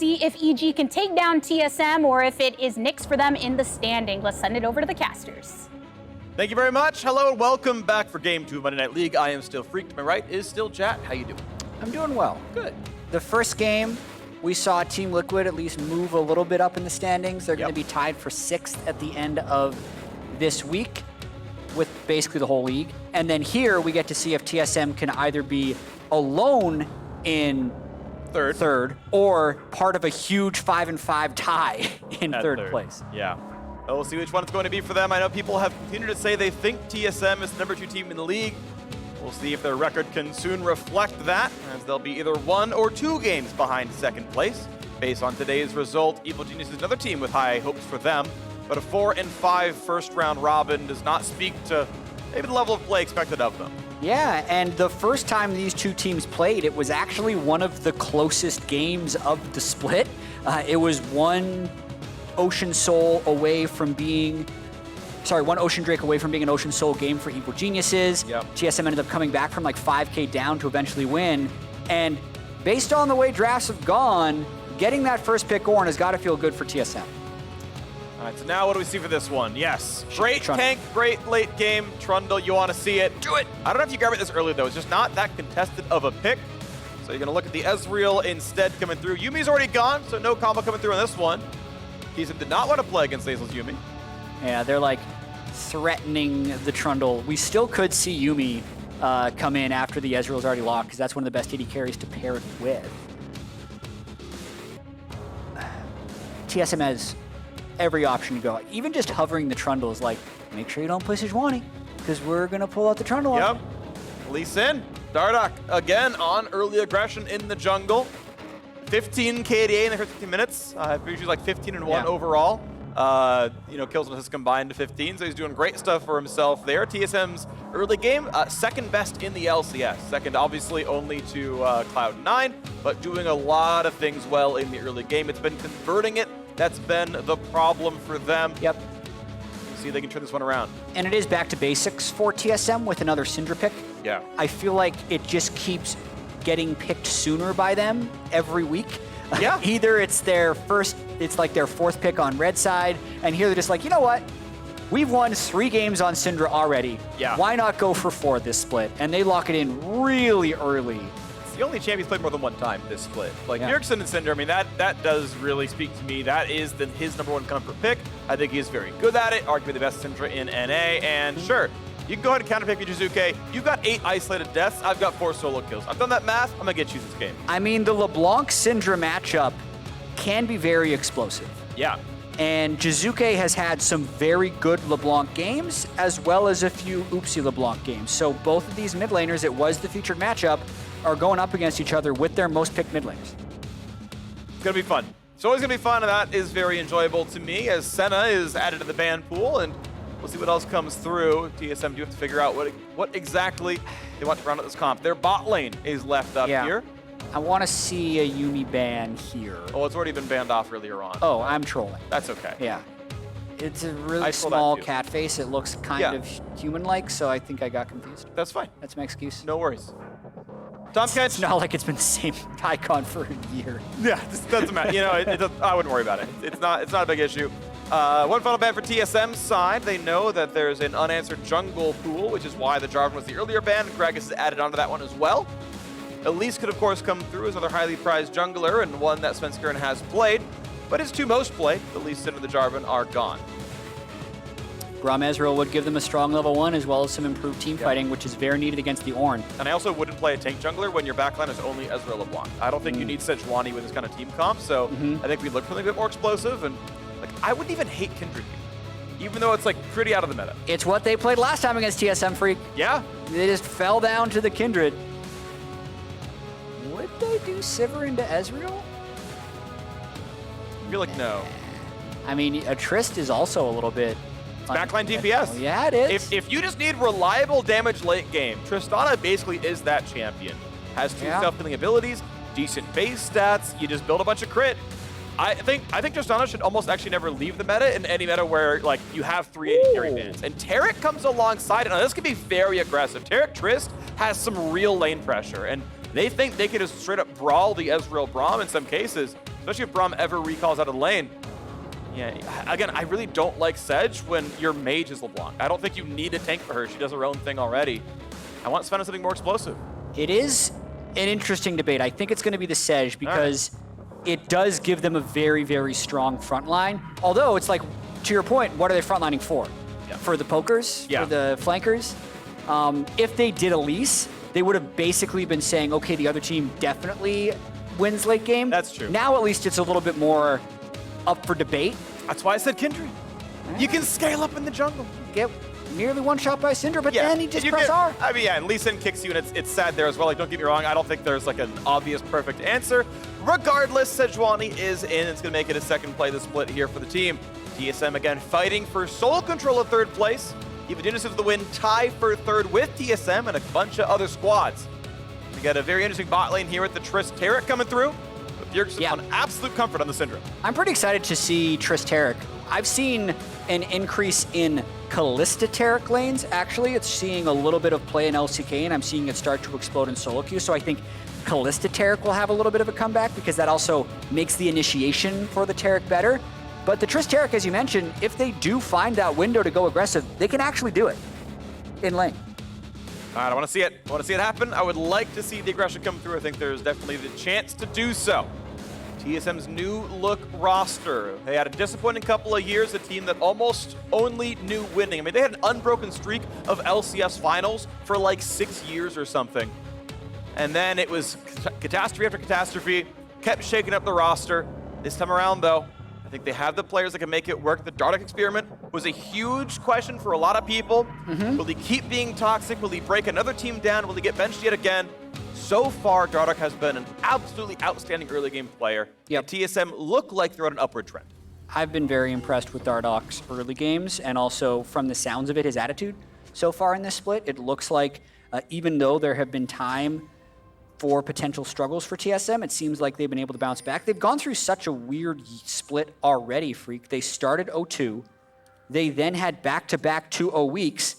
see if EG can take down TSM or if it is Nyx for them in the standing. Let's send it over to the casters. Thank you very much. Hello and welcome back for Game 2 of Monday Night League. I am still Freak. To my right is still Jat. How you doing? I'm doing well. Good. The first game, we saw Team Liquid at least move a little bit up in the standings. They're going to be tied for 6th at the end of this week with basically the whole league. And then here we get to see if TSM can either be alone in third or part of a huge 5-5 tie in third place. Yeah. We'll see which one it's going to be for them. I know people have continued to say they think TSM is the number 2 team in the league. We'll see if their record can soon reflect that, as they'll be either 1 or 2 games behind 2nd place. Based on today's result, Evil Genius is another team with high hopes for them, but a 4-5 first round robin does not speak to maybe the level of play expected of them. Yeah, and the first time these two teams played, it was actually one of the closest games of the split. It was one Ocean Soul away from being, one Ocean Drake away from being an Ocean Soul game for Evil Geniuses. Yep. TSM ended up coming back from like 5K down to eventually win. And based on the way drafts have gone, getting that first pick Ornn has got to feel good for TSM. All right, so now what do we see for this one? Yes, great Trundle. tank, great late game. Trundle, you want to see it. Do it. I don't know if you grabbed it this early, though. It's just not that contested of a pick. So you're going to look at the Ezreal instead coming through. Yumi's already gone, so no combo coming through on this one. TSM did not want to play against Zeyzal's Yumi. Yeah, they're like threatening the Trundle. We still could see Yumi come in after the Ezreal's already locked, because that's one of the best AD carries to pair it with. TSM has every option to go. Even just hovering the Trundle is like, make sure you don't play Sejuani, because we're going to pull out the Trundle. Yep. Lee Sin, Dardoch, again on early aggression in the jungle. 15 KDA in the first 15 minutes. Usually like 15 and 1 overall. Kills and assists combined to 15, so he's doing great stuff for himself there. TSM's early game, second best in the LCS. Second, obviously, only to Cloud9, but doing a lot of things well in the early game. It's been converting it. That's been the problem for them. Yep. We'll see if they can turn this one around. And it is back to basics for TSM with another Syndra pick. Yeah. I feel like it just keeps getting picked sooner by them every week. Yeah. Either it's their like their 4th pick on red side, and here they're just like, you know what? We've won 3 games on Syndra already. Yeah. Why not go for 4 this split? And they lock it in really early. It's the only champ he's played more than 1 time this split. Like Bjergsen and Syndra, I mean, that does really speak to me. That is his number 1 comfort pick. I think he is very good at it, arguably the best Syndra in NA, and sure, you can go ahead and counterpick me, Jiizuke. You've got 8 isolated deaths. I've got 4 solo kills. I've done that math. I'm going to get you this game. I mean, the LeBlanc-Syndra matchup can be very explosive. Yeah. And Jiizuke has had some very good LeBlanc games, as well as a few oopsie LeBlanc games. So both of these mid laners, it was the featured matchup, are going up against each other with their most picked mid laners. It's going to be fun. It's always going to be fun, and that is very enjoyable to me, as Senna is added to the ban pool, and we'll see what else comes through. TSM do have to figure out what exactly they want to round out this comp. Their bot lane is left up here. I want to see a Yumi ban here. Oh, it's already been banned off earlier on. Oh, I'm trolling. That's okay. Yeah. It's a really small cat face. It looks kind of human-like, so I think I got confused. That's fine. That's my excuse. No worries. Tom Kench. It's not like it's been the same icon for a year. Yeah, this doesn't matter. You know, I wouldn't worry about it. It's not a big issue. One final ban for TSM's side. They know that there's an unanswered jungle pool, which is why the Jarvan was the earlier ban. Gragas is added onto that one as well. Elise could, of course, come through as another highly prized jungler and one that Svenskeren has played, but his 2 most played, the Lee Sin and the Jarvan, are gone. Braum Ezreal would give them a strong level 1 as well as some improved team fighting, which is very needed against the Ornn. And I also wouldn't play a tank jungler when your backline is only Ezreal LeBlanc. I don't think you need Sejuani with this kind of team comp, so I think we look for something a bit more explosive, and like I wouldn't even hate Kindred, even though it's like pretty out of the meta. It's what they played last time against TSM Freak. Yeah. They just fell down to the Kindred. Would they do Sivir into Ezreal? I feel like no. I mean, a Trist is also a little bit... Backline DPS. Yeah, it is. If you just need reliable damage late game, Tristana basically is that champion. Has 2 self-healing abilities, decent base stats, you just build a bunch of crit. I think Tristana should almost actually never leave the meta in any meta where like you have 3 AD carry bans. And Taric comes alongside it. Now this can be very aggressive. Taric Trist has some real lane pressure, and They think they can just straight up brawl the Ezreal Braum in some cases, especially if Braum ever recalls out of the lane. Yeah, again, I really don't like Sedge when your mage is LeBlanc. I don't think you need a tank for her. She does her own thing already. I want Sven on something more explosive. It is an interesting debate. I think it's going to be the Sedge because it does give them a very, very strong front line. Although it's like, to your point, what are they frontlining for? Yeah. For the pokers? Yeah. For the flankers? If they did Elise, they would have basically been saying, okay, the other team definitely wins late game. That's true. Now at least it's a little bit more up for debate. That's why I said Kindred. You can scale up in the jungle. Get nearly one shot by Syndra, but then he just press R. I mean, yeah, and Lee Sin kicks you, and it's sad there as well. Like, don't get me wrong, I don't think there's like an obvious perfect answer. Regardless, Sejuani is in. It's going to make it a second play the split here for the team. TSM again fighting for sole control of third place. Even Genesis of the win, tie for third with TSM and a bunch of other squads. We got a very interesting bot lane here with the Triss Tarek coming through. But Bjergsen on absolute comfort on the Syndra. I'm pretty excited to see Triss Tarek. I've seen an increase in Kalista Tarek lanes, actually. It's seeing a little bit of play in LCK, and I'm seeing it start to explode in solo queue. So I think Kalista Tarek will have a little bit of a comeback because that also makes the initiation for the Tarek better. But the Triss Tarek, as you mentioned, if they do find that window to go aggressive, they can actually do it in lane. All right, I want to see it. I want to see it happen. I would like to see the aggression come through. I think there's definitely the chance to do so. TSM's new look roster. They had a disappointing couple of years, a team that almost only knew winning. I mean, they had an unbroken streak of LCS finals for like 6 years or something. And then it was catastrophe after catastrophe, kept shaking up the roster. This time around, though, I think they have the players that can make it work. The Dardoch experiment was a huge question for a lot of people. Will he keep being toxic? Will he break another team down? Will he get benched yet again? So far, Dardoch has been an absolutely outstanding early game player. Yep. And TSM look like they're on an upward trend. I've been very impressed with Dardoch's early games, and also from the sounds of it, his attitude so far in this split. It looks like even though there have been time for potential struggles for TSM, it seems like they've been able to bounce back. They've gone through such a weird split already, Freak. They started 0-2. They then had back-to-back 2-0 weeks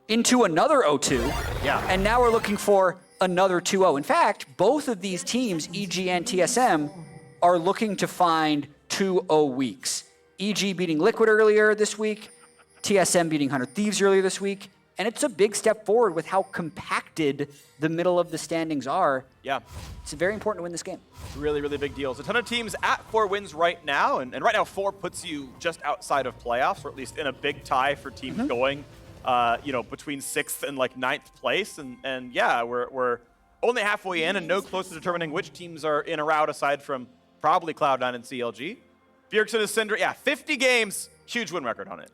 into another 0-2. Yeah. And now we're looking for another 2-0. In fact, both of these teams, EG and TSM, are looking to find 2-0 weeks. EG beating Liquid earlier this week, TSM beating 100 Thieves earlier this week. And it's a big step forward with how compacted the middle of the standings are. Yeah. It's very important to win this game. Really, really big deals. A ton of teams at 4 wins right now, and right now 4 puts you just outside of playoffs, or at least in a big tie for teams going, you know, between 6th and like 9th place. And yeah, we're only halfway in and no close to determining which teams are in or out aside from probably Cloud9 and CLG. Bjergsen is Syndra, yeah, 50 games, huge win record on it.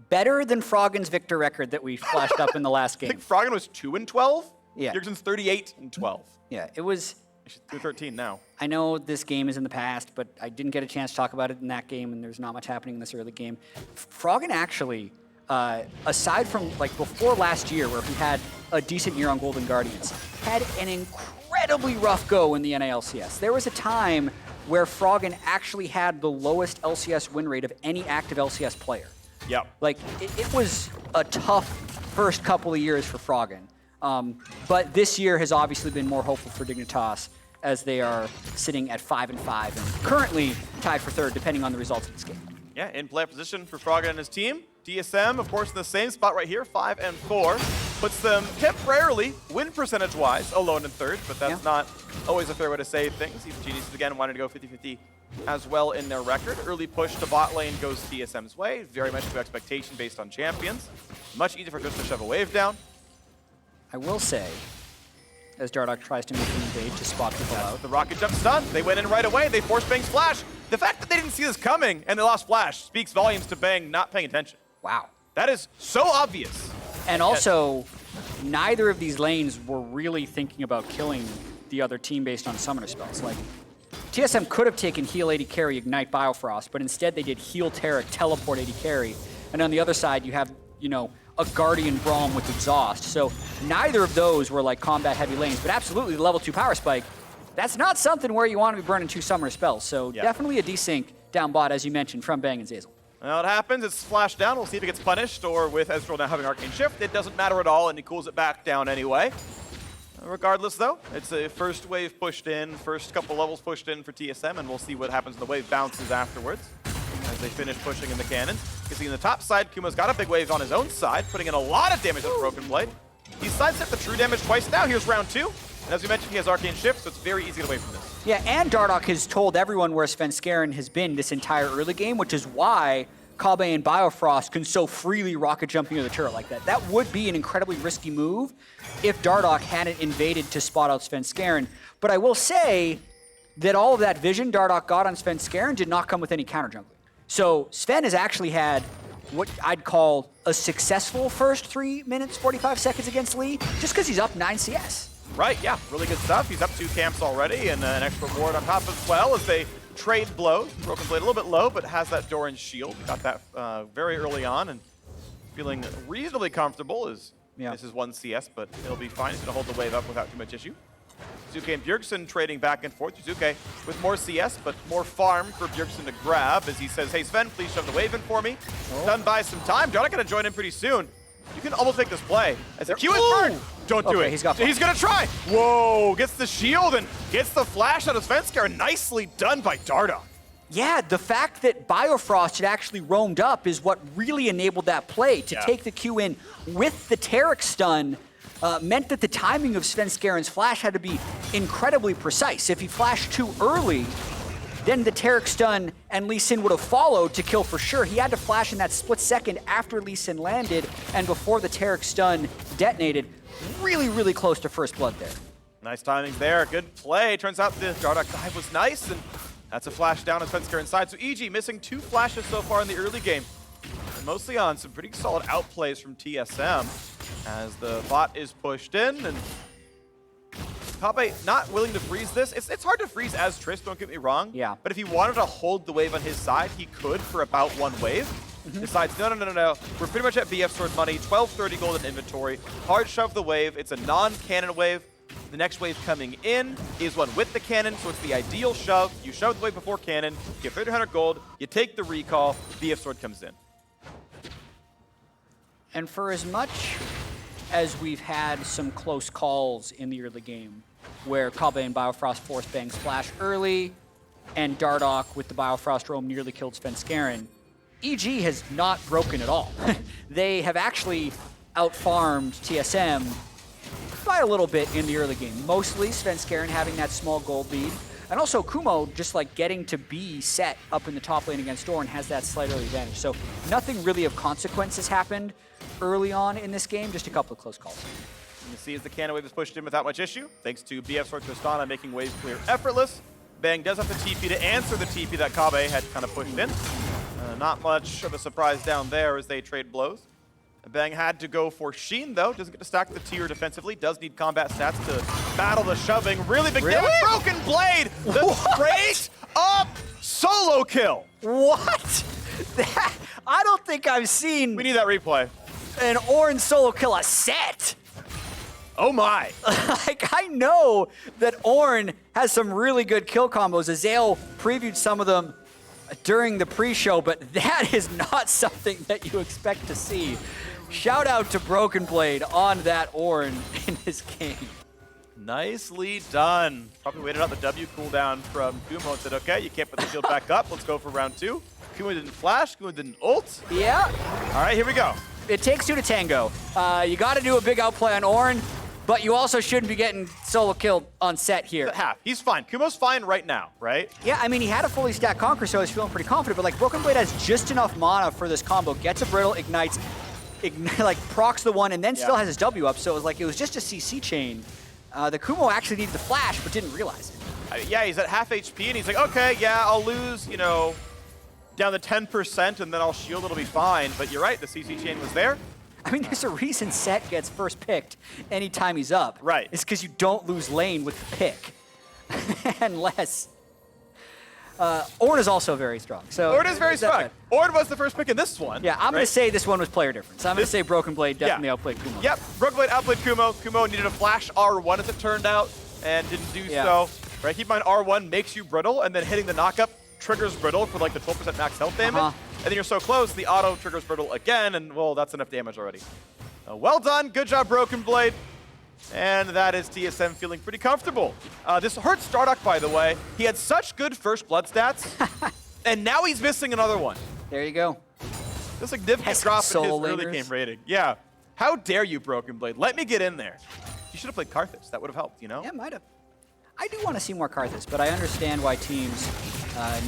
Better than Froggen's victor record that we flashed up in the last game. I think Froggen was 2-12. Yeah. Bjergsen's 38-12. Yeah, it was. She's 13 now. I know this game is in the past, but I didn't get a chance to talk about it in that game, and there's not much happening in this early game. Froggen actually, aside from like before last year where he had a decent year on Golden Guardians, had an incredibly rough go in the NALCS. There was a time where Froggen actually had the lowest LCS win rate of any active LCS player. Yeah. Like, it was a tough first couple of years for Froggen. But this year has obviously been more hopeful for Dignitas as they are sitting at 5-5 and currently tied for third, depending on the results of this game. Yeah, in play position for Froggen and his team. TSM, of course, in the same spot right here, 5-4. Puts them temporarily, win percentage-wise, alone in third, but that's not always a fair way to say things. Even Geniuses, again, wanted to go 50-50 as well in their record. Early push to bot lane goes TSM's way, very much to expectation based on champions. Much easier for just to shove a wave down. I will say, as Dardoch tries to make an invade to spot people out. The rocket jump stun. They went in right away. They forced Bang's flash. The fact that they didn't see this coming and they lost flash speaks volumes to Bang not paying attention. Wow. That is so obvious. And also, neither of these lanes were really thinking about killing the other team based on summoner spells. Like, TSM could have taken heal 80 carry, ignite Biofrost, but instead they did heal Tarek, teleport 80 carry. And on the other side, you have, you know, a Guardian Braum with exhaust. So neither of those were like combat heavy lanes, but absolutely the level 2 power spike. That's not something where you want to be burning 2 summoner spells. So definitely a desync down bot, as you mentioned, from Bang and Zeyzal. Well, it happens. It's splashed down. We'll see if it gets punished, or with Ezreal now having Arcane Shift, it doesn't matter at all, and he cools it back down anyway. Regardless, though, it's a first wave pushed in, first couple levels pushed in for TSM, and we'll see what happens when the wave bounces afterwards as they finish pushing in the cannons. You can see on the top side, Kumo's got a big wave on his own side, putting in a lot of damage on the Broken Blade. He's sidestepped the true damage twice now. Here's round 2. And as we mentioned, he has Arcane Shift, so it's very easy to get away from this. Yeah, and Dardoch has told everyone where Svenskeren has been this entire early game, which is why Kobbe and Biofrost can so freely rocket jump into the turret like that. That would be an incredibly risky move if Dardoch hadn't invaded to spot out Svenskeren. But I will say that all of that vision Dardoch got on Svenskeren did not come with any counter jumping. So Sven has actually had what I'd call a successful first 3 minutes, 45 seconds against Lee, just because he's up 9 CS. Right, yeah, really good stuff. He's up 2 camps already, and an extra ward on top as well as they trade blows. Broken Blade a little bit low, but has that Doran's shield. Got that very early on, and feeling reasonably comfortable as this is 1 CS, but it'll be fine. He's going to hold the wave up without too much issue. Jiizuke and Bjergsen trading back and forth. Jiizuke with more CS, but more farm for Bjergsen to grab as he says, hey Sven, please shove the wave in for me. Done by some time. Dardoch going to join in pretty soon. You can almost make this play. As the Q is burned. Don't do it. He's going to try. Whoa, gets the shield and gets the flash out of Svenskeren. Nicely done by Dardoch. Yeah, the fact that Biofrost had actually roamed up is what really enabled that play. To take the Q in with the Taric stun meant that the timing of Svenskeren's flash had to be incredibly precise. If he flashed too early, then the Taric stun and Lee Sin would have followed to kill for sure. He had to flash in that split second after Lee Sin landed and before the Taric stun detonated. Really, really close to first blood there. Nice timings there. Good play. Turns out the Dardoch dive was nice, and that's a flash down on Svenskeren's side. So EG missing 2 flashes so far in the early game. And mostly on some pretty solid outplays from TSM as the bot is pushed in, and Kobbe not willing to freeze this. It's hard to freeze as Triss, don't get me wrong. Yeah. But if he wanted to hold the wave on his side, he could for about 1 wave. Decides, no. We're pretty much at BF sword money, 1230 gold in inventory. Hard shove the wave. It's a non-cannon wave. The next wave coming in is one with the cannon, so it's the ideal shove. You shove the wave before cannon, get 300 gold, you take the recall, BF sword comes in. And for as much as we've had some close calls in the early game, where Kobbe and Biofrost force bangs flash early, and Dardoch with the Biofrost roam nearly killed Svenskeren, EG has not broken at all. They have actually outfarmed TSM by a little bit in the early game. Mostly Svenskeren having that small gold lead. And also Kumo just like getting to be set up in the top lane against Doran has that slight early advantage. So nothing really of consequence has happened early on in this game, just a couple of close calls. And you see as the cannon wave is pushed in without much issue, thanks to BF Sword Tristana making wave clear effortless. Bang does have the TP to answer the TP that Kobbe had kind of pushed in. Not much of a surprise down there as they trade blows. Bang had to go for Sheen, though. Doesn't get to stack the tier defensively. Does need combat stats to battle the shoving. Really big damage. Broken Blade! The straight up solo kill! What? I don't think I've seen... We need that replay. An orange solo kill a set. Oh my. Like, I know that Ornn has some really good kill combos. Zeyzal previewed some of them during the pre-show, but that is not something that you expect to see. Shout out to Broken Blade on that Ornn in this game. Nicely done. Probably waited out the W cooldown from Kumo and said, okay, you can't put the shield back up. Let's go for round 2. Kumo didn't flash, Kumo didn't ult. Yeah. All right, here we go. It takes 2 to tango. You got to do a big outplay on Ornn, but you also shouldn't be getting solo killed on set here. Half. He's fine. Kumo's fine right now, right? Yeah, I mean, he had a fully stacked Conquer, so I was feeling pretty confident, but like Broken Blade has just enough mana for this combo. Gets a brittle, ignites, like procs the one, and then still has his W up, so it was just a CC chain. The Kumo actually needed the flash, but didn't realize it. Yeah, he's at half HP, and he's like, okay, yeah, I'll lose, you know, down to 10%, and then I'll shield, it'll be fine. But you're right, the CC chain was there. I mean, there's a reason Set gets first picked anytime he's up. Right. It's because you don't lose lane with the pick. Unless... Ornn is also very strong. So Ornn is very strong. Ornn was the first pick in this one. Yeah, I'm going to say this one was player difference. I'm going to say Broken Blade definitely outplayed Kumo. Yep, Broken Blade outplayed Kumo. Kumo needed a flash R1 as it turned out, and didn't do so. Right, keep in mind R1 makes you brittle, and then hitting the knockup triggers brittle for like the 12% max health damage. And then you're so close, the auto triggers brittle again, and well, that's enough damage already. Well done, good job, Broken Blade. And that is TSM feeling pretty comfortable. This hurts Dardoch, by the way. He had such good first blood stats, and now he's missing another one. There you go. A significant drop in his early game rating. Yeah. How dare you, Broken Blade? Let me get in there. You should have played Karthus. That would have helped, you know? Yeah, might have. I do want to see more Karthus, but I understand why teams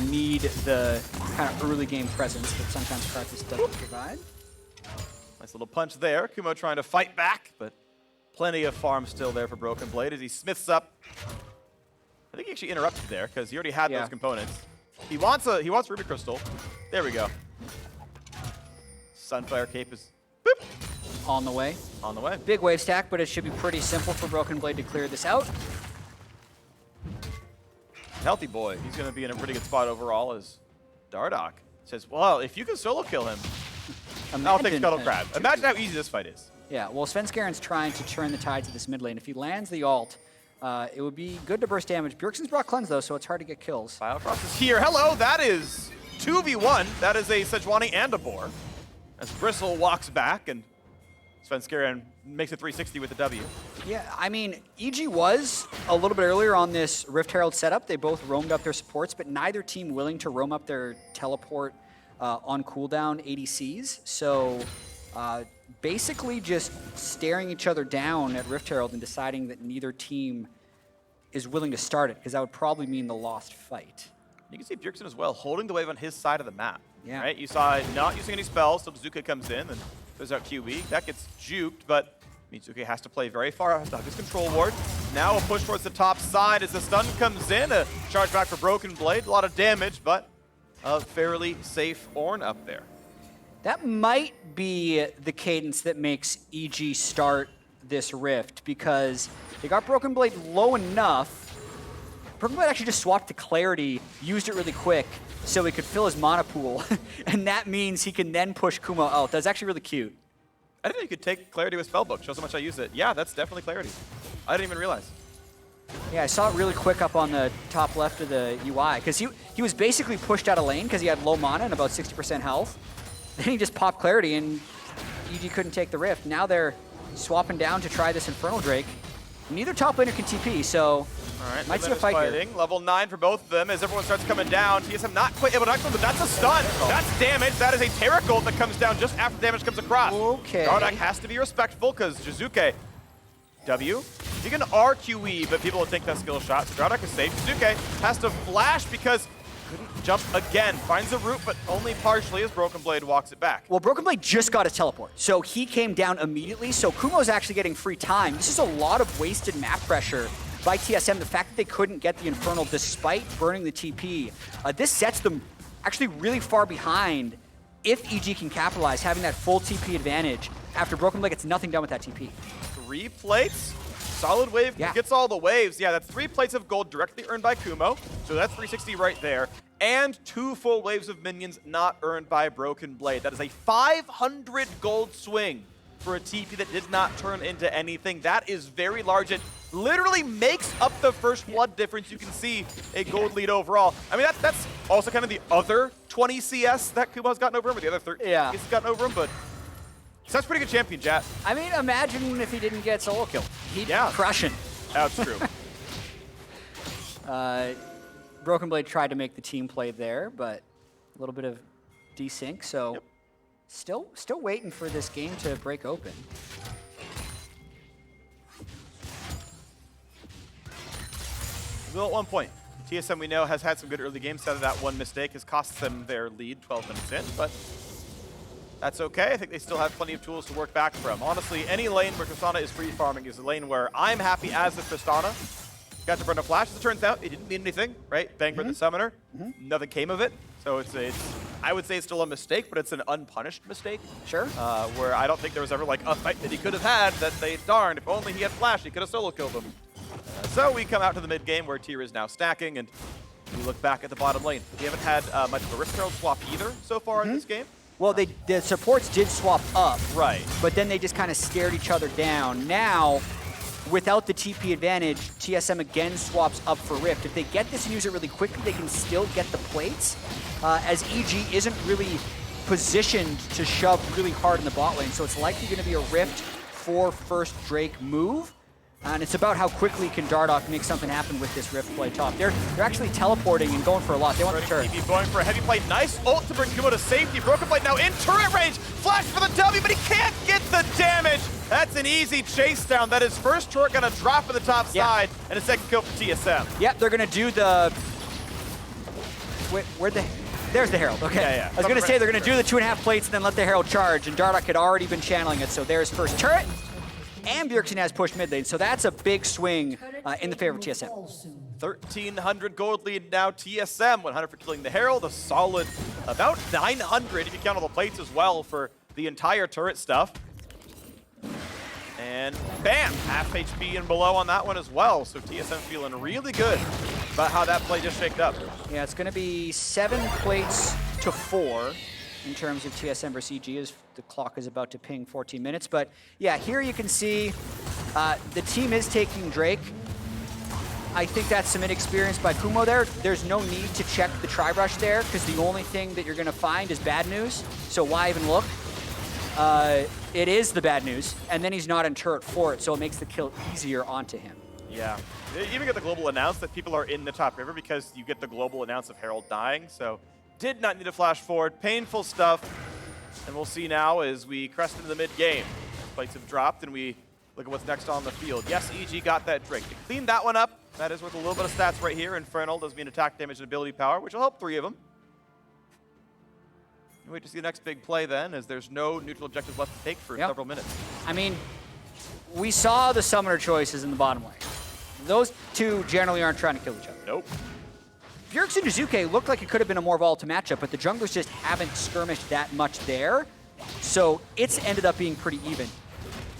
need the kind of early game presence that sometimes Karthus doesn't provide. Nice little punch there. Kumo trying to fight back, but plenty of farm still there for Broken Blade as he smiths up. I think he actually interrupted there because he already had those components. He wants Ruby Crystal. There we go. Sunfire Cape is boop. On the way. On the way. Big wave stack, but it should be pretty simple for Broken Blade to clear this out. Healthy boy. He's going to be in a pretty good spot overall as Dardoch says, well, if you can solo kill him, I'll take Scuttle Crab. Imagine how easy this fight is. Yeah, well, Svenskeren's trying to turn the tide to this mid lane. If he lands the ult, it would be good to burst damage. Bjergsen's brought Cleanse, though, so it's hard to get kills. Biofrost is here. Hello, that is 2v1. That is a Sejuani and a Boar. As Bristle walks back and Svenskeren makes a 360 with the W. Yeah, I mean, EG was a little bit earlier on this Rift Herald setup. They both roamed up their supports, but neither team willing to roam up their teleport on cooldown ADCs. So basically just staring each other down at Rift Herald and deciding that neither team is willing to start it, because that would probably mean the lost fight. You can see Bjergsen as well, holding the wave on his side of the map. Yeah. Right? You saw not using any spells, so Jiizuke comes in and throws out QE. That gets juked, but Jiizuke has to play very far out of his control ward. Now a push towards the top side as the stun comes in. A charge back for Broken Blade. A lot of damage, but a fairly safe Ornn up there. That might be the cadence that makes EG start this Rift, because they got Broken Blade low enough. Broken Blade actually just swapped to Clarity, used it really quick so he could fill his mana pool, and that means he can then push Kumo out. That's actually really cute. I didn't know you could take Clarity with Spellbook. Shows how much I use it. Yeah, that's definitely Clarity. I didn't even realize. Yeah, I saw it really quick up on the top left of the UI, because he was basically pushed out of lane because he had low mana and about 60% health. Then he just popped Clarity and EG couldn't take the Rift. Now they're swapping down to try this Infernal Drake. Neither top laner can TP, so all right, might see a fight here. Level 9 for both of them as everyone starts coming down. TSM not quite able to knock them, but that's a stun. That's damage. That is a Terra Gold that comes down just after damage comes across. Okay. Dardoch has to be respectful because Jiizuke, W, you can RQE, but people will think that skill shot. So Dardoch is safe. Jiizuke has to flash because couldn't jump again. Finds a root, but only partially as Broken Blade walks it back. Well, Broken Blade just got his teleport, so he came down immediately. So Kumo's actually getting free time. This is a lot of wasted map pressure by TSM. The fact that they couldn't get the Infernal despite burning the TP, this sets them actually really far behind if EG can capitalize, having that full TP advantage after Broken Blade gets nothing done with that TP. 3 plates. Solid wave gets all the waves. Yeah, that's 3 plates of gold directly earned by Kumo. So that's 360 right there. And 2 full waves of minions not earned by Broken Blade. That is a 500 gold swing for a TP that did not turn into anything. That is very large. It literally makes up the first blood difference. You can see a gold lead overall. I mean, that's also kind of the other 20 CS that Kumo's gotten over him, or the other 13 CS he's gotten over him, but that's pretty good champion, Jat. I mean, imagine if he didn't get solo kill. He'd be crushing. That's true. Broken Blade tried to make the team play there, but a little bit of desync, so still waiting for this game to break open. Well, at one point, TSM we know has had some good early games. That one mistake has cost them their lead 12 minutes in, but that's okay. I think they still have plenty of tools to work back from. Honestly, any lane where Tristana is free farming is a lane where I'm happy as the Tristana. Got to burn a flash. As it turns out, it didn't mean anything, right? Bang for the summoner. Nothing came of it. So I would say it's still a mistake, but it's an unpunished mistake. Sure. Where I don't think there was ever like a fight that he could have had that they darned. If only he had flash, he could have solo killed them. So we come out to the mid game where tier is now stacking, and we look back at the bottom lane. We haven't had much of a Rift Herald swap either so far in this game. Well, the supports did swap up. Right. But then they just kind of stared each other down. Now, without the TP advantage, TSM again swaps up for Rift. If they get this and use it really quickly, they can still get the plates, as EG isn't really positioned to shove really hard in the bot lane. So it's likely going to be a Rift for first Drake move. And it's about how quickly can Dardoch make something happen with this Rift play top. They're actually teleporting and going for a lot. They want the turret. TB going for a heavy play. Nice ult to bring Kumo to safety. Broken Blade now in turret range. Flash for the W, but he can't get the damage. That's an easy chase down. That is first turret gonna drop in the top side, and a second kill for TSM. Yep, they're gonna do the... Where'd the... There's the Herald, okay. Yeah. I was gonna say they're gonna do the 2.5 plates and then let the Herald charge, and Dardoch had already been channeling it, so there's first turret. And Bjergsen has pushed mid lane, so that's a big swing in the favor of TSM. 1,300 gold lead now, TSM. 100 for killing the Herald, a solid about 900 if you count all the plates as well for the entire turret stuff. And bam, half HP and below on that one as well. So TSM feeling really good about how that play just shaked up. Yeah, it's gonna be 7 plates to 4 in terms of TSM versus EG as the clock is about to ping 14 minutes. But yeah, here you can see the team is taking Drake. I think that's some inexperience by Kumo there. There's no need to check the tri-brush there because the only thing that you're gonna find is bad news. So why even look? It is the bad news, and then he's not in turret for it, so it makes the kill easier onto him. Yeah, they even get the global announce that people are in the top river because you get the global announce of Herald dying, so did not need to flash forward. Painful stuff, and we'll see now as we crest into the mid-game. Plates have dropped, and we look at what's next on the field. Yes, EG got that Drake. They cleaned that one up. That is worth a little bit of stats right here. Infernal does mean attack damage and ability power, which will help 3 of them. Wait to see the next big play then, as there's no neutral objectives left to take for several minutes. I mean, we saw the summoner choices in the bottom lane. Those two generally aren't trying to kill each other. Nope. Bjergsen Jiizuke looked like it could have been a more volatile matchup, but the junglers just haven't skirmished that much there. So it's ended up being pretty even.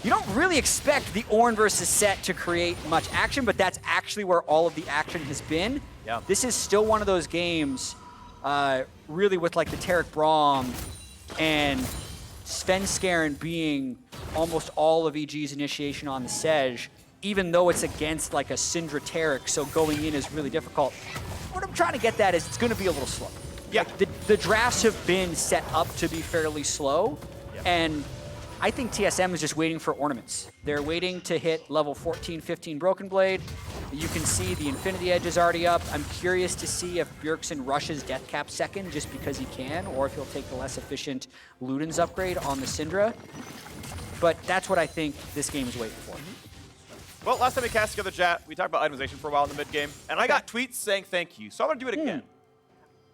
You don't really expect the Ornn versus Set to create much action, but that's actually where all of the action has been. Yeah. This is still one of those games really with like the Tarek Braum and Svenskeren being almost all of EG's initiation on the Sej, even though it's against like a Syndra Tarek, so going in is really difficult. What I'm trying to get at is it's going to be a little slow. Yeah. Like the drafts have been set up to be fairly slow, and I think TSM is just waiting for ornaments. They're waiting to hit level 14, 15 Broken Blade. You can see the Infinity Edge is already up. I'm curious to see if Bjergsen rushes Death Cap second just because he can, or if he'll take the less efficient Luden's upgrade on the Syndra. But that's what I think this game is waiting for. Well, last time we cast together, chat, we talked about itemization for a while in the mid-game, and I got tweets saying thank you, so I'm going to do it again.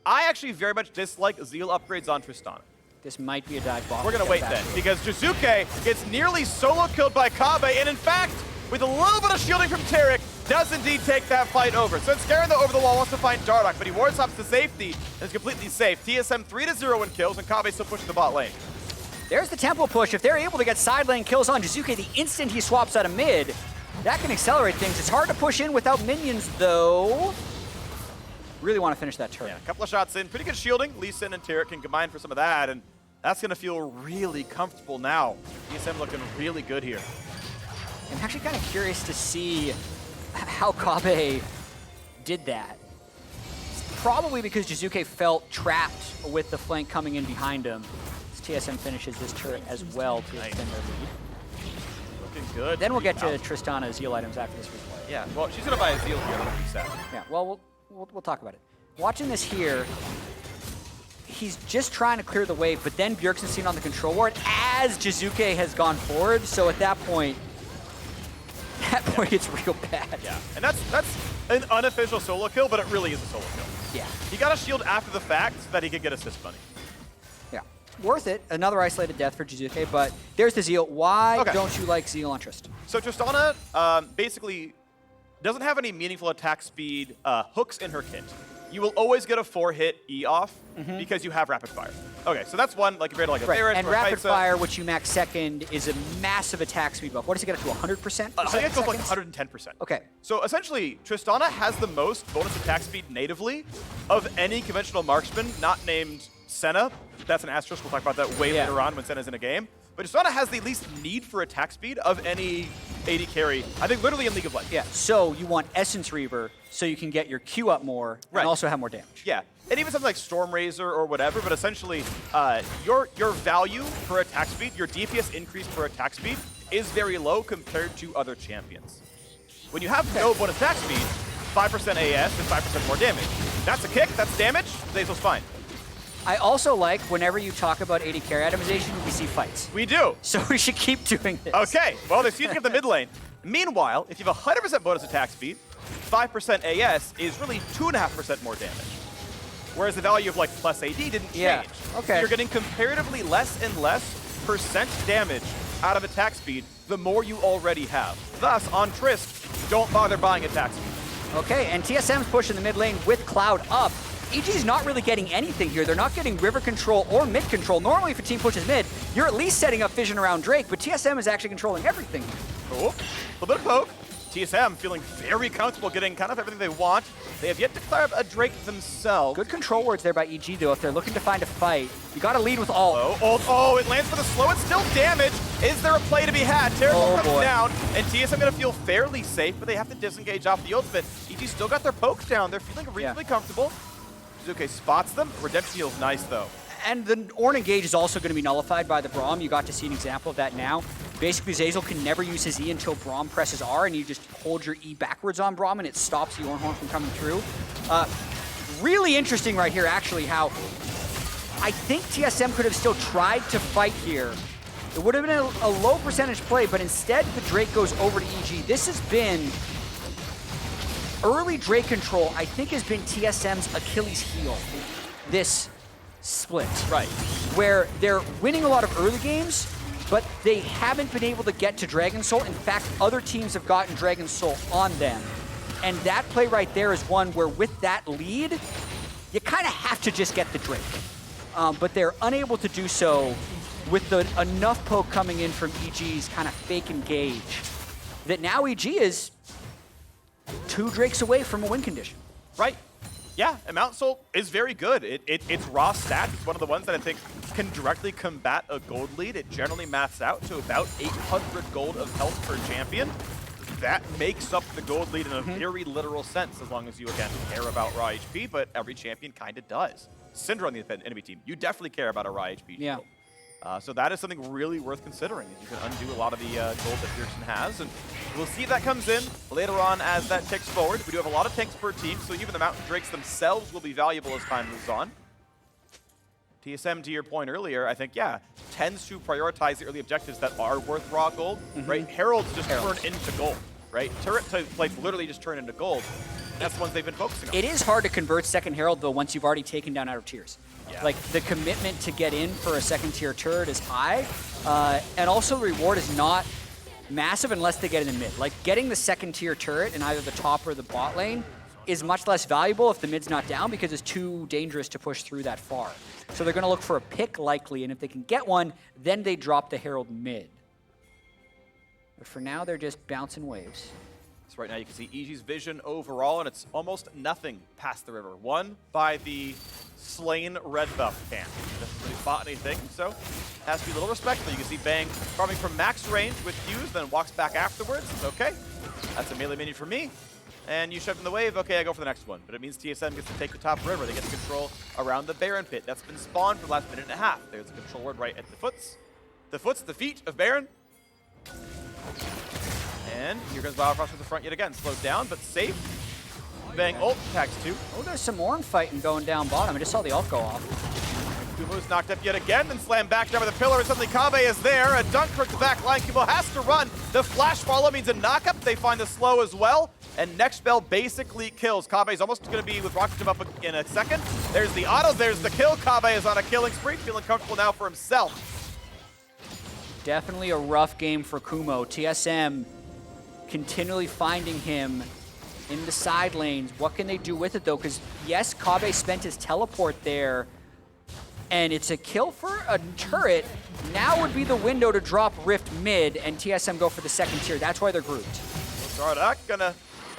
I actually very much dislike Zeal upgrades on Tristana. This might be a dive bomb. We're going to wait then, because Jiizuke gets nearly solo killed by Kobbe, and in fact, with a little bit of shielding from Tarek, does indeed take that fight over. So Svenskeren, though, over the wall wants to find Dardoch, but he wards hops to safety and is completely safe. TSM 3-0 in kills, and Kobbe still pushing the bot lane. There's the tempo push. If they're able to get side lane kills on Jiizuke the instant he swaps out of mid, that can accelerate things. It's hard to push in without minions, though. Really want to finish that turret. Yeah, a couple of shots in. Pretty good shielding. Lee Sin and Tarek can combine for some of that, and that's going to feel really comfortable now. TSM looking really good here. I'm actually kind of curious to see how Kobbe did that. It's probably because Jiizuke felt trapped with the flank coming in behind him. As TSM finishes this turret as well to extend their lead. Looking good. Then we'll get to Tristana's Zeal items after this replay. Yeah, well, she's going to buy a Zeal here on the reset. Yeah, well, we'll talk about it. Watching this here, he's just trying to clear the wave, but then Bjergsen's seen on the control ward as Jiizuke has gone forward, so at that point it's real bad. Yeah, and that's an unofficial solo kill, but it really is a solo kill. Yeah. He got a shield after the fact so that he could get assist money. Yeah, worth it. Another isolated death for Jiizuke, but there's the Zeal. Why Okay. don't you like Zeal on Trist? So Tristana basically doesn't have any meaningful attack speed hooks in her kit. You will always get a 4-hit E off because you have rapid fire. Okay, so that's one, like compared to like a Varus And or a rapid Kaisa. fire, which you max second, is a massive attack speed buff. What does it get up to, 100%? I think it goes like seconds? 110%. Okay. So essentially, Tristana has the most bonus attack speed natively of any conventional marksman not named Senna. That's an asterisk. We'll talk about that way later on when Senna's in a game. But Tristana has the least need for attack speed of any AD carry, I think literally in League of Legends. Yeah, so you want Essence Reaver so you can get your Q up more Right. and also have more damage. Yeah, and even something like Storm Razor or whatever, but essentially your value per attack speed, your DPS increase per attack speed is very low compared to other champions. When you have no bonus attack speed, 5% AS and 5% more damage. That's a kick, that's damage, Zeyzal's fine. I also like whenever you talk about AD carry itemization, we see fights. We do. So we should keep doing this. Okay, well, they're seizing up the mid lane. Meanwhile, if you have 100% bonus attack speed, 5% AS is really 2.5% more damage. Whereas the value of like plus AD didn't change. Okay. So you're getting comparatively less and less percent damage out of attack speed the more you already have. Thus, on Trisk, don't bother buying attack speed. Okay, and TSM's pushing the mid lane with Cloud up. EG's not really getting anything here. They're not getting river control or mid control. Normally, if a team pushes mid, you're at least setting up vision around Drake, but TSM is actually controlling everything. Oh, a little bit of poke. TSM feeling very comfortable getting kind of everything they want. They have yet to clear up a Drake themselves. Good control words there by EG, though. If they're looking to find a fight, you got to lead with ult. Oh, it lands for the slow. It's still damage. Is there a play to be had? Terrible comes down, and TSM going to feel fairly safe, but they have to disengage off the ultimate. EG still got their pokes down. They're feeling reasonably comfortable. Jiizuke spots them. Redemption feels nice, though. And the Ornn engage is also going to be nullified by the Braum. You got to see an example of that now. Basically, Zeyzal can never use his E until Braum presses R, and you just hold your E backwards on Braum, and it stops the Ornn from coming through. Really interesting right here, actually, how I think TSM could have still tried to fight here. It would have been a low percentage play, but instead the Drake goes over to EG. This has been early Drake control, I think, has been TSM's Achilles heel this split. Right. Where they're winning a lot of early games, but they haven't been able to get to Dragon Soul. In fact, other teams have gotten Dragon Soul on them. And that play right there is one where with that lead, you kind of have to just get the Drake. But they're unable to do so with enough poke coming in from EG's kind of fake engage that now EG is 2 Drakes away from a win condition. Right. Yeah, and Mount Soul is very good. It's raw stats. It's one of the ones that I think can directly combat a gold lead. It generally maths out to about 800 gold of health per champion. That makes up the gold lead in a very literal sense, as long as you, again, care about raw HP, but every champion kind of does. Syndra on the enemy team, you definitely care about a raw HP. Yeah. So that is something really worth considering. You can undo a lot of the gold that Bjergsen has, and we'll see if that comes in later on as that ticks forward. We do have a lot of tanks per team, so even the Mountain Drakes themselves will be valuable as time moves on. TSM, to your point earlier, I think, yeah, tends to prioritize the early objectives that are worth raw gold, right? Heralds just turn into gold, right? Turret plates literally just turn into gold. That's the ones they've been focusing on. It is hard to convert second Herald, though, once you've already taken down out of tiers. Yeah. Like, the commitment to get in for a second tier turret is high, and also the reward is not massive unless they get in the mid. Like, getting the second tier turret in either the top or the bot lane is much less valuable if the mid's not down because it's too dangerous to push through that far. So they're going to look for a pick, likely, and if they can get one, then they drop the Herald mid. But for now, they're just bouncing waves. So right now you can see EG's vision overall, and it's almost nothing past the river. Won by the slain red buff camp. Doesn't really spot anything, so has to be a little respectful. You can see Bang farming from max range with Fuse, then walks back afterwards. It's okay. That's a melee minion for me. And you shoved in the wave, okay, I go for the next one. But it means TSM gets to take the top river. They get to control around the Baron pit. That's been spawned for the last minute and a half. There's a control word right at the foots. The feet of Baron. And here comes Biofrost to the front yet again. Slowed down, but safe. Bang ult, tags 2. Oh, there's some Ornn fighting going down bottom. I just saw the ult go off. Kumo's knocked up yet again, then slammed back down by the pillar, and suddenly Kobbe is there. A dunk towards the back line. Kumo has to run. The flash follow means a knock-up. They find the slow as well. And next spell basically kills. Kobbe's almost going to be with Rocket Jump up in a second. There's the auto, there's the kill. Kobbe is on a killing spree, feeling comfortable now for himself. Definitely a rough game for Kumo. TSM continually finding him in the side lanes. What can they do with it, though? Because, yes, Kobbe spent his teleport there, and it's a kill for a turret. Now would be the window to drop Rift mid, and TSM go for the second tier. That's why they're grouped. Dardoch gonna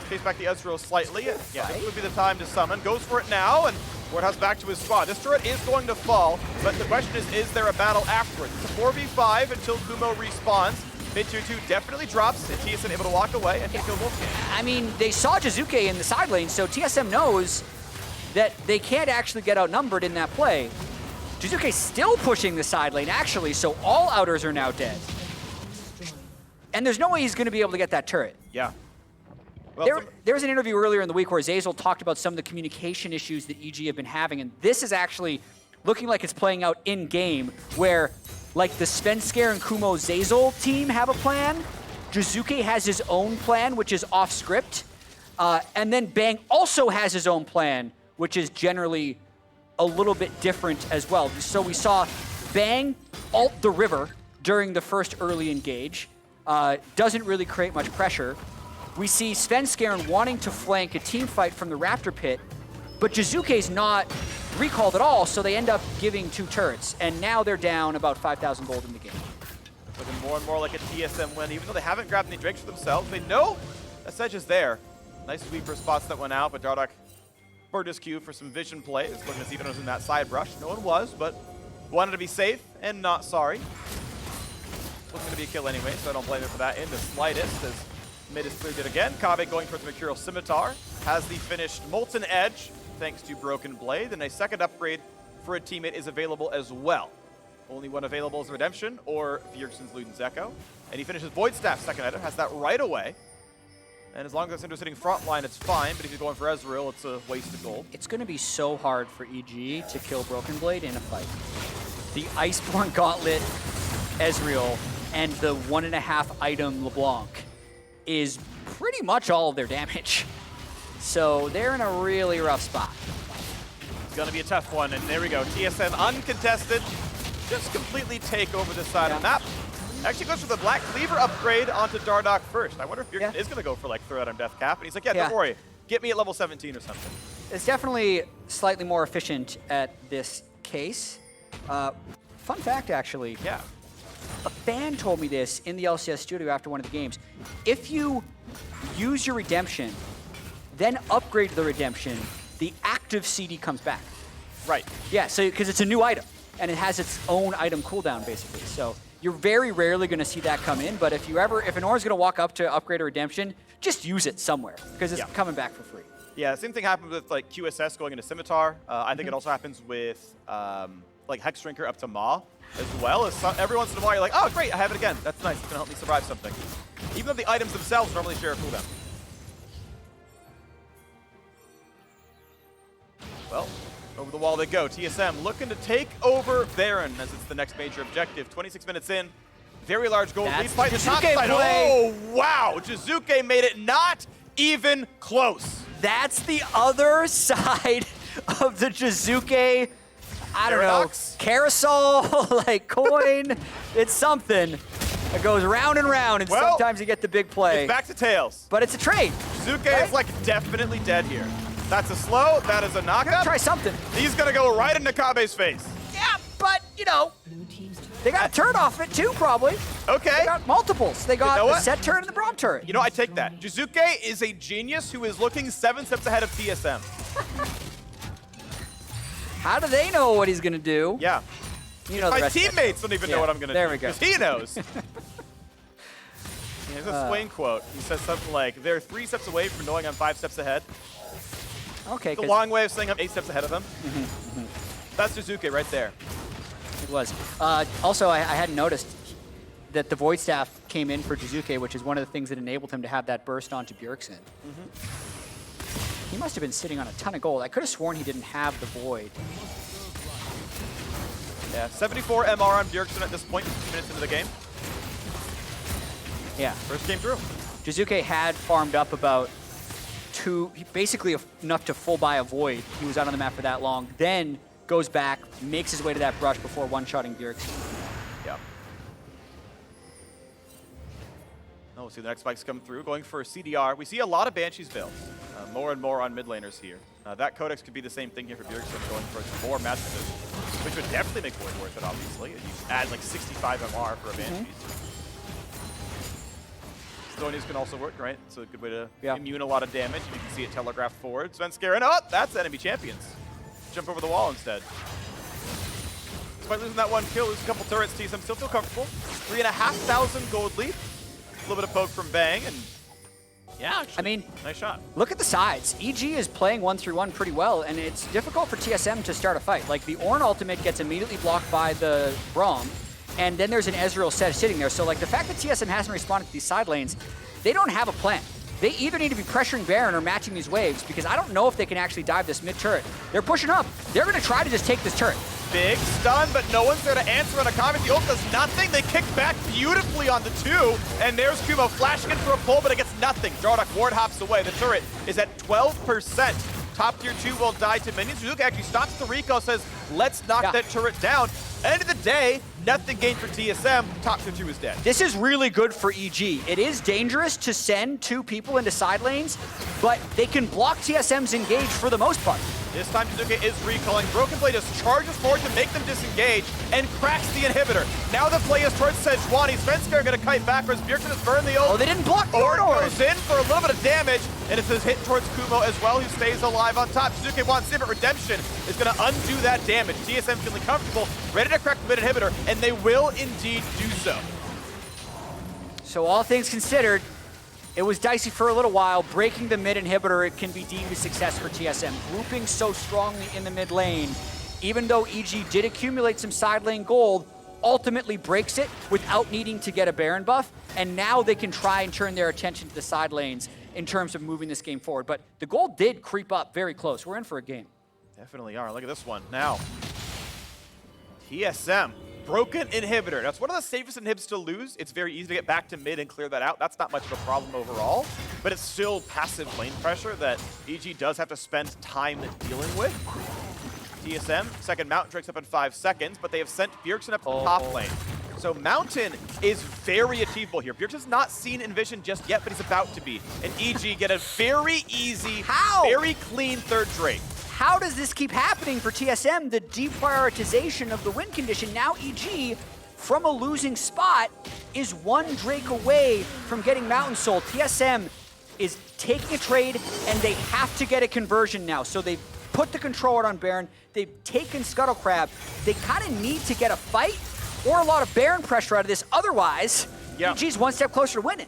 chase back the Ezreal slightly. Yeah, this would be the time to summon. Goes for it now, and Wardhouse back to his squad. This turret is going to fall, but the question is there a battle afterwards? It's a 4v5 until Kumo respawns. Mid 2-2 definitely drops, and TSM able to walk away and kill Wolfgang. I mean, they saw Jiizuke in the side lane, so TSM knows that they can't actually get outnumbered in that play. Jiizuke's still pushing the side lane, actually, so all outers are now dead. And there's no way he's going to be able to get that turret. Yeah. Well, there was an interview earlier in the week where Zeyzal talked about some of the communication issues that EG have been having, and this is actually looking like it's playing out in-game, where like the Svenskeren Kumo Zeyzal team have a plan, Jiizuke has his own plan, which is off-script, and then Bang also has his own plan, which is generally a little bit different as well. So we saw Bang ult the river during the first early engage, doesn't really create much pressure. We see Svenskeren wanting to flank a team fight from the Raptor pit, but Jiizuke's not recalled at all, so they end up giving 2 turrets, and now they're down about 5,000 gold in the game. Looking more and more like a TSM win, even though they haven't grabbed any drakes for themselves. They know that Sedge is there. Nice sweeper spots that went out, but Dardoch burned his Q for some vision plays, looking to see if anyone was in that side brush. No one was, but wanted to be safe and not sorry. Looking to be a kill anyway, so I don't blame him for that in the slightest, as mid is cleared it again. Kobbe going for the Mercurial Scimitar, has the finished Molten Edge, thanks to Broken Blade, and a second upgrade for a teammate is available as well. Only one available is Redemption or Bjergsen's Luden's Echo. And he finishes Void Staff second item, has that right away. And as long as it's sitting front line, it's fine, but if you're going for Ezreal, it's a waste of gold. It's going to be so hard for EG to kill Broken Blade in a fight. The Iceborne Gauntlet Ezreal and the 1.5 item LeBlanc is pretty much all of their damage. So they're in a really rough spot. It's going to be a tough one, and there we go. TSM uncontested, just completely take over this side of the map. Actually goes for the Black Cleaver upgrade onto Dardoch first. I wonder if Bjergsen is going to go for like throw out on death cap, and he's like, yeah, don't worry, get me at level 17 or something. It's definitely slightly more efficient at this case. Fun fact, actually. Yeah. A fan told me this in the LCS studio after one of the games. If you use your redemption, then upgrade the redemption, the active CD comes back. Right. Yeah, so because it's a new item, and it has its own item cooldown, basically. So you're very rarely going to see that come in, but if an Aura's going to walk up to upgrade a redemption, just use it somewhere, because it's coming back for free. Yeah, same thing happens with like QSS going into Scimitar. I think it also happens with like Hex Drinker up to Maw as well. Every once in a while you're like, oh great, I have it again. That's nice, it's going to help me survive something. Even though the items themselves normally share a cooldown. Well, over the wall they go. TSM looking to take over Baron as it's the next major objective. 26 minutes in, very large gold lead. Fight the top side. Oh, wow. Jiizuke made it not even close. That's the other side of the Jiizuke, I don't know, carousel, like coin. It's something that goes round and round, and sometimes you get the big play. It's back to tails. But it's a trade. Jiizuke is like definitely dead here. That's a slow, that is a knockup. Try something. He's gonna go right into Kobbe's face. Yeah, but, you know, they got a turret off it too, probably. Okay. They got multiples. They got the set turret and the Braum turret. You know, I take that. Jiizuke is a genius who is looking 7 steps ahead of TSM. How do they know what he's gonna do? Yeah. You know, my teammates don't even know what I'm gonna do. There we go. Because he knows. There's a Swain quote. He says something like, they're 3 steps away from knowing I'm 5 steps ahead. Okay. The long way of saying I'm 8 steps ahead of them. That's Jiizuke right there. It was. Also, I hadn't noticed that the Void Staff came in for Jiizuke, which is one of the things that enabled him to have that burst onto Bjergsen. He must have been sitting on a ton of gold. I could have sworn he didn't have the Void. Yeah, 74 MR on Bjergsen at this point, 2 minutes into the game. Yeah. First game through. Jiizuke had farmed up about basically enough to full buy a Void. He was out on the map for that long. Then goes back, makes his way to that brush before one-shotting Bjergsen. Yeah. Oh, we'll see the next spikes come through. Going for a CDR. We see a lot of Banshees builds. More and more on mid laners here. That Codex could be the same thing here for Bjergsen, going for some more magic positions, which would definitely make Void worth it, obviously. You add like 65 MR for a Banshees. Stonies can also work, right? It's a good way to immune a lot of damage. And you can see it telegraphed forward. Svenskeren, oh, that's enemy champions. Jump over the wall instead. Despite losing that one kill, lose a couple turrets, TSM still feel comfortable. 3,500 gold lead. A little bit of poke from Bang, and yeah, actually, I mean, nice shot. Look at the sides. EG is playing 1-3-1 pretty well, and it's difficult for TSM to start a fight. Like, the Ornn ultimate gets immediately blocked by the Braum, and then there's an Ezreal set sitting there. So, like, the fact that TSM hasn't responded to these side lanes, they don't have a plan. they either need to be pressuring Baron or matching these waves, because I don't know if they can actually dive this mid turret. They're pushing up. They're going to try to just take this turret. Big stun, but no one's there to answer on a comment. The ult does nothing. They kick back beautifully on the 2, and there's Kumo flashing in for a pull, but it gets nothing. Dardoch ward hops away. The turret is at 12%. Top tier 2 will die to minions. Jiizuke actually stops the recall, says, let's knock that turret down. End of the day, nothing gained for TSM. Top tier 2 is dead. This is really good for EG. It is dangerous to send 2 people into side lanes, but they can block TSM's engage for the most part. This time Jiizuke is recalling. Broken Blade just charges forward to make them disengage and cracks the inhibitor. Now the play is towards Sejuani. Svenskeren going to kite backwards. Bjergsen has burned the ult. Oh, they didn't block the Ord goes in for a little bit of damage, and it's a hit towards Kumo as well, who stays alive on top. Jiizuke wants it, but Redemption is going to undo that damage. TSM feeling comfortable, ready to crack the mid inhibitor, and they will indeed do so. So all things considered, it was dicey for a little while. Breaking the mid inhibitor, it can be deemed a success for TSM. Grouping so strongly in the mid lane, even though EG did accumulate some side lane gold, ultimately breaks it without needing to get a Baron buff, and now they can try and turn their attention to the side lanes in terms of moving this game forward. But the gold did creep up very close. We're in for a game. Definitely are. Look at this one. Now, TSM. Broken inhibitor. That's one of the safest inhibs to lose. It's very easy to get back to mid and clear that out. That's not much of a problem overall, but it's still passive lane pressure that EG does have to spend time dealing with. TSM, second Mountain Drake's up in 5 seconds, but they have sent Bjergsen up to the top lane. So Mountain is very achievable here. Bjergsen's not seen Envision just yet, but he's about to be. And EG get a very easy, very clean third Drake. How does this keep happening for TSM? The deprioritization of the win condition. Now EG, from a losing spot, is 1 Drake away from getting Mountain sold. TSM is taking a trade, and they have to get a conversion now. So they've put the control on Baron. They've taken Scuttle Crab. They kind of need to get a fight or a lot of Baron pressure out of this. Otherwise, EG's 1 step closer to winning.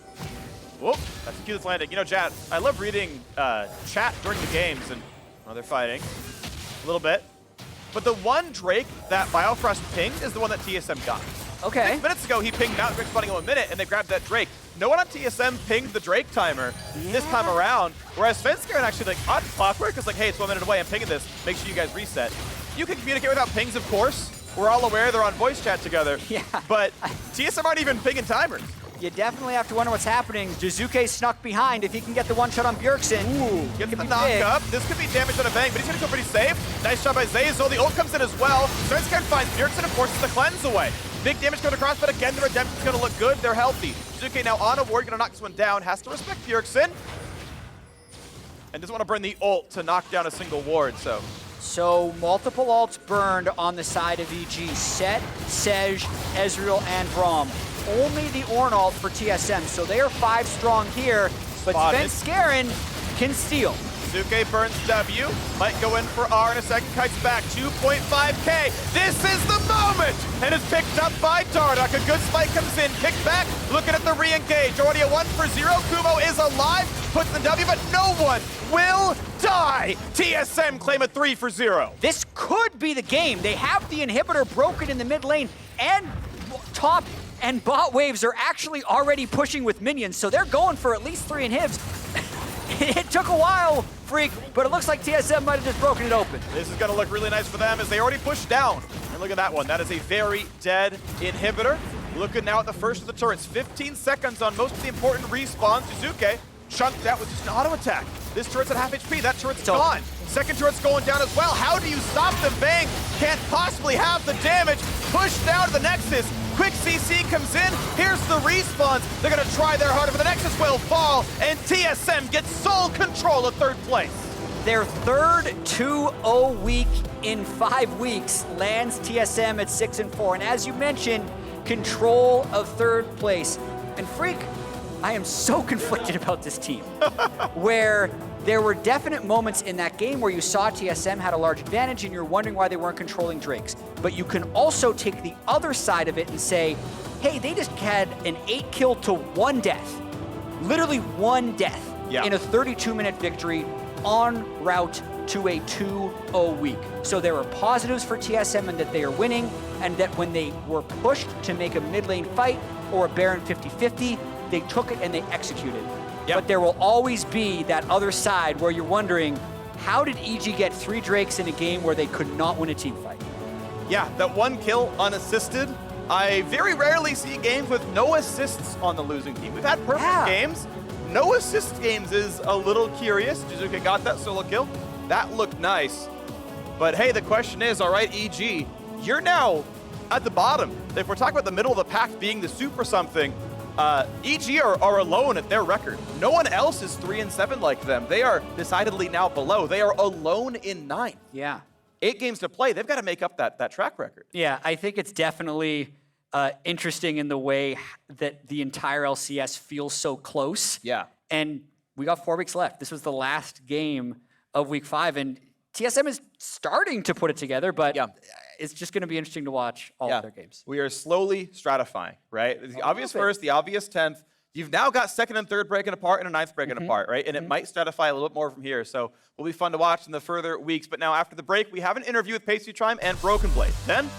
Whoop, that's a cute landing. You know, Jad, I love reading chat during the games, and they're fighting a little bit. But the 1 Drake that Biofrost pinged is the one that TSM got. Okay. 6 minutes ago, he pinged Mountain Drake spawning in 1 minute, and they grabbed that Drake. No one on TSM pinged the Drake timer this time around, whereas Svenskeren actually, like, on clockwork, is like, hey, it's 1 minute away, I'm pinging this. Make sure you guys reset. You can communicate without pings, of course. We're all aware they're on voice chat together. Yeah. But TSM aren't even pinging timers. You definitely have to wonder what's happening. Jiizuke snuck behind. If he can get the 1 shot on Bjergsen, Gets the knock up. This could be damage on a bang, but he's going to go pretty safe. Nice shot by Zeyzal. The ult comes in as well. Svenskeren finds Bjergsen and forces the cleanse away. Big damage going across, but again, the Redemption's going to look good. They're healthy. Jiizuke now on a ward, going to knock this one down. Has to respect Bjergsen. And doesn't want to burn the ult to knock down a single ward, so. So multiple ults burned on the side of EG. Set, Sej, Ezreal, and Braum. Only the Ornn ult for TSM, so they are 5 strong here, but Svenskeren can steal. Jiizuke burns W, might go in for R in a second, kites back, 2.5k. This is the moment! And is picked up by Dardoch. A good spike comes in, kicked back, looking at the re-engage. Already a 1-for-0, Kumo is alive, puts the W, but no one will die! TSM claim a 3-for-0. This could be the game. They have the inhibitor broken in the mid lane, and top and bot waves are actually already pushing with minions, so they're going for at least 3 inhibs. It took a while, Freak, but it looks like TSM might have just broken it open. This is going to look really nice for them as they already pushed down. And look at that one. That is a very dead inhibitor. Looking now at the first of the turrets. 15 seconds on most of the important respawns. Jiizuke chunked out with just an auto attack. This turret's at half HP. That turret's gone. Second turret's going down as well. How do you stop the bang? Can't possibly have the damage. Pushed down to the Nexus. Quick CC comes in. Here's the respawns. They're going to try their harder, but the Nexus will fall. And TSM gets sole control of 3rd place. Their 3rd 2-0 week in 5 weeks lands TSM at 6-4. And as you mentioned, control of 3rd place. And Freak, I am so conflicted about this team. Where there were definite moments in that game where you saw TSM had a large advantage and you're wondering why they weren't controlling Drakes. But you can also take the other side of it and say, hey, they just had an 8 kill to 1 death. Literally 1 death in a 32-minute victory en route to a 2-0 week. So there are positives for TSM in that they are winning, and that when they were pushed to make a mid lane fight or a Baron 50-50, they took it and they executed. but there will always be that other side where you're wondering, how did EG get 3 Drakes in a game where they could not win a team fight? Yeah, that 1 kill unassisted. I very rarely see games with no assists on the losing team. We've had perfect games. No assist games is a little curious. Jiizuke got that solo kill. That looked nice. But hey, the question is, all right, EG, you're now at the bottom. If we're talking about the middle of the pack being the soup or something, EG are alone at their record. No one else is 3-7 like them. They are decidedly now below. They are alone in 9th. Yeah. 8 games to play. They've got to make up that track record. Yeah, I think it's definitely interesting in the way that the entire LCS feels so close. Yeah. And we got 4 weeks left. This was the last game of week 5, and TSM is starting to put it together, but it's just going to be interesting to watch all of their games. We are slowly stratifying, right? The obvious first, the obvious 10th. You've now got 2nd and 3rd breaking apart and a 9th breaking apart, right? And it might stratify a little bit more from here. So will be fun to watch in the further weeks. But now after the break, we have an interview with Pastry Chime and Broken Blade. Then